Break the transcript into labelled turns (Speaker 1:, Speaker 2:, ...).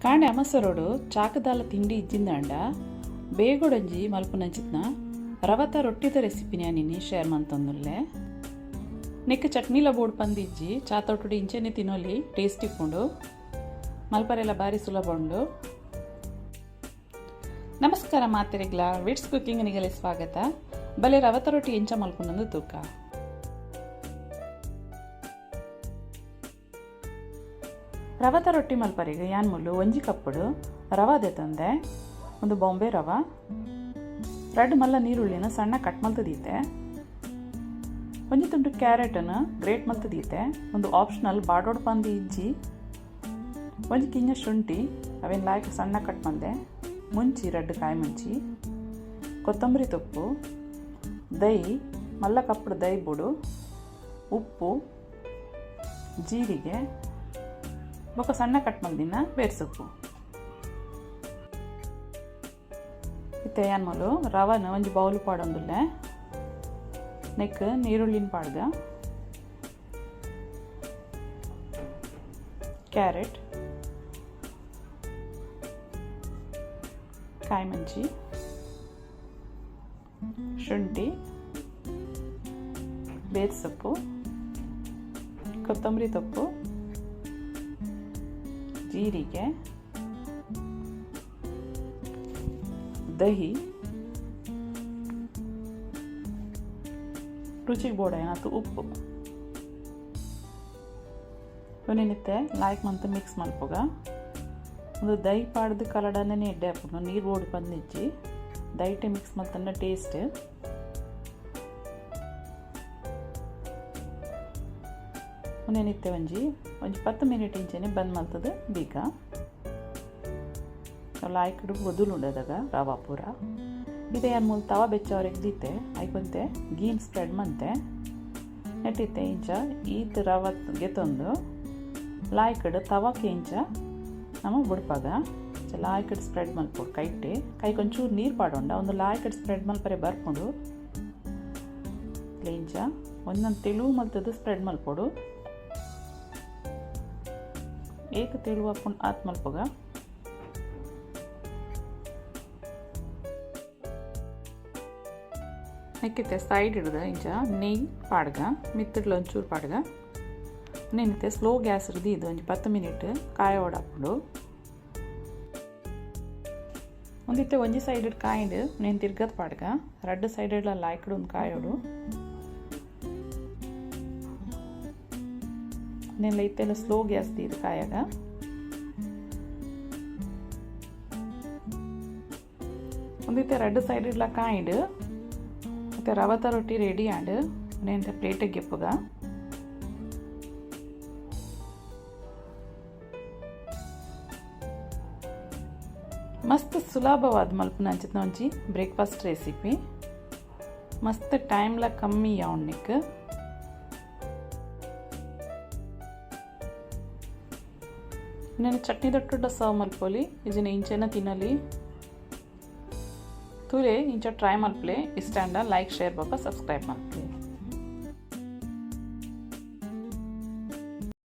Speaker 1: ಕಾಂಡೆ ಅಮಸರೋಡು ಚಾಕದಾಲ ತಿಂಡಿ ಇಜ್ಜಿಂದಾಂಡ ಬೇಗೊಡಂಜಿ ಮಲ್ಪುನಂಚಿತ್ನ ರವತ ರೊಟ್ಟಿದ ರೆಸಿಪಿನ ನಿನ್ನೆ ಶೇರ್ ಮಂತಂದುಲ್ಲೆ ನೆಕ್ ಚಟ್ನಿಲ ಬೋರ್ಡ್ ಪಂದಿಜ್ಜಿ ಚಾತೊಟ್ಟುಡಿ ಇಂಚೆನೆ ತಿನ್ನೋಲಿ ಟೇಸ್ಟ್ ಇಪ್ಪುಂಡು ಮಲ್ಪರೆಲ್ಲ ಬಾರಿ ಸುಲಭ ಉಂಡು. ನಮಸ್ಕಾರ ಮಾತೆರೆಗ್ಲ ವಿಡ್ಸ್ ಕುಕಿಂಗ್ ನಿಗಲೆ ಸ್ವಾಗತ. ಬಲೆ ರವತ ರೊಟ್ಟಿ ಎಂಚ ಮಲ್ಪುನಂದು ತೂಕ ರವತ ರೊಟ್ಟಿ ಮಲ್ಪರಿಗೆ ಯಾನ್ ಮುಲ್ಲು ಒಂಜಿ ಕಪ್ಪುಡು ರವಾದೆ ತಂದೆ ಒಂದು ಬಾಂಬೆ ರವ ರೆಡ್ ಮಲ್ಲ ನೀರುಳ್ಳಿನ ಸಣ್ಣ ಕಟ್ ಮಲ್ತದೀತೆ ಒಂಜಿ ತುಂಡು ಕ್ಯಾರೆಟನ್ನು ಗ್ರೇಟ್ ಮಲ್ತದೀತೆ ಒಂದು ಆಪ್ಷನಲ್ ಬಾಡೋಡ್ ಪಂದಿ ಇಜ್ಜಿ ಒಂಜಿ ಕಿಂಜ ಶುಂಠಿ ಅವೇನು ಲಾಯ್ಕ ಸಣ್ಣ ಕಟ್ ಮಲ್ದೆ ಮುಂಚಿ ರೆಡ್ ಕಾಯಿ ಮುಂಚಿ ಕೊತ್ತಂಬರಿ ತೊಪ್ಪು ದೈ ಮಲ್ಲ ಕಪ್ಪುಡು ದೈ ಬುಡು ಉಪ್ಪು ಜೀರಿಗೆ ಬೊಕ್ಕ ಸಣ್ಣ ಕಟ್ ಮಲ್ದಿನ ಬೇರ್ಸೊಪ್ಪು ಇತ್ತೆ ಏನ್ಮಲು ರವನ ಒಂಜಿ ಬೌಲ್ ಪಾಡೊಂದುಲ್ಲೆ ನೆಕ್ ನೀರುಳ್ಳಿನ ಪಾಡ್ಗ ಕ್ಯಾರೆಟ್ ಕಾಯಿ ಮಂಚಿ ಶುಂಠಿ ಬೇರ್ಸೊಪ್ಪು ಕೊತ್ತಂಬರಿ ತೊಪ್ಪು ಜೀರಿಗೆ ದಹಿ ರುಚಿಗೆ ಬೋಡ ಏನಾಯ್ತು ಉಪ್ಪು ಇವನೇನಿತ್ತೆ ಲಾಯ್ಕ್ ಮಂತ್ ಮಿಕ್ಸ್ ಮಲ್ಪೋಗ ಒಂದು ದೈ ಪಾಡ್ದು ಕಲಡನೇ ಎಡ್ಡೆ ಹಾಕ್ಬಿಟ್ಟು ನೀರು ಓಡಿ ಬಂದಿಜ್ಜಿ ದೈಟೆ ಮಿಕ್ಸ್ ಮಲ್ತನ್ನ ಟೇಸ್ಟ್ ಅವನೇನಿತ್ತೆ ಒಂಜಿ 10 ಮಿನಿಟ್ ಇಂಚೆನೆ ಬಂದ್ ಮಲ್ತದ ಬೀಗ ಲಾಯ್ಕಡು ಬದುಲುಂಡದಾಗ ರವಾ ಪೂರ ಇದೇ ಅನ್ಮೂಲ್ ತವ ಬೆಚ್ಚವ್ರಿಗೆ ದೀತೆ ಐಕೊಂತೆ ಗೀನ್ ಸ್ಪ್ರೆಡ್ ಮಂತೆ ನೆಟ್ಟಿತ್ತೆ ಇಂಚ ಈತ್ ರವಗೆ ತಂದು ಲಾಯ್ಕಡು ತವಕ್ಕೆ ಇಂಚ ನಮ್ಮ ಬುಡ್ಪಾಗ ಲಾಯ್ಕಡು ಸ್ಪ್ರೆಡ್ ಮಲ್ಪೋಡು ಕೈಟೆ ಕೈಗೊಂಚೂರು ನೀರು ಪಾಡೋಂಡ ಒಂದು ಲಾಯ್ಕಡು ಸ್ಪ್ರೆಡ್ ಮಲ್ಪರೆ ಬರ್ಕೊಂಡು ಇಂಚ ಒಂದೊಂದು ತೆಳು ಮಲ್ತದ್ದು ಸ್ಪ್ರೆಡ್ ಮಲ್ಪೋಡು ಏಕ ತೆಳು ಹಾಕೊಂಡು ಆತ್ ಮಲ್ಪೋಗ ನೆಕ್ಕಿತ್ತೆ ಸೈಡ್ ಹಿಡ್ದ ಇಂಚ ನೆಯ್ ಪಾಡ್ಗ ಮಿತ್ತಡ್ಲ ಒಂಚೂರು ಪಾಡ್ಗ ನೆನಿತ್ತೆ ಸ್ಲೋ ಗ್ಯಾಸ್ ಹಿಡ್ದು ಇದು ಒಂಜಿ 10 ಮಿನಿಟ್ ಕಾಯ ಓಡಾಕೊಂಡು ಒಂದಿತ್ತೆ ಒಂಜಿ ಸೈಡ್ ಕಾಯಿಡು నేను ತಿರ್ಗದ ಪಾಡ್ಗ ರೆಡ್ ಸೈಡ್ ಎಲ್ಲ ಲಾಯ್ಕಡು ಒಂದು ಕಾಯೋಡು నేను ಲೈತೆಲ್ಲ ಸ್ಲೋ ಗ್ಯಾಸ್ ತೀರು ಕಾಯಾಗ ಒಂದಿತ್ತೆ ರೆಡ್ ಸೈಡ್ ಇಲ್ಲ ಕಾಯಿಡು ಮತ್ತು ರವತ ರೊಟ್ಟಿ ರೆಡಿ ಆಡು నేను ಪ್ಲೇಟಿಗೆ ಗೆಪ್ಪುಗ ಮಸ್ತ್ ಸುಲಭವಾದ ಮಲ್ಪನ ಅಂಚಿತ್ನ ಒಂಜಿ ಬ್ರೇಕ್ಫಾಸ್ಟ್ ರೆಸಿಪಿ ಮಸ್ತ್ ಟೈಮ್ಲ ಕಮ್ಮಿ ಯಾವಣ್ಣಿಕ್ నేను ಚಟ್ನಿ ದೊಟ್ಟುಡ್ಡ ಸರ್ವ್ ಮಲ್ಪೋಲಿ ಇದನ್ನ ಇಂಚೆನ ತಿನ್ನಲಿ ತೂಲೆ ಇಂಚ ಟ್ರೈ ಮಲ್ಪಲೆ ಇಷ್ಟ ಅಂಡ ಲೈಕ್ ಶೇರ್ ಬಾಕ ಸಬ್ಸ್ಕ್ರೈಬ್ ಮಲ್ಪಲೆ.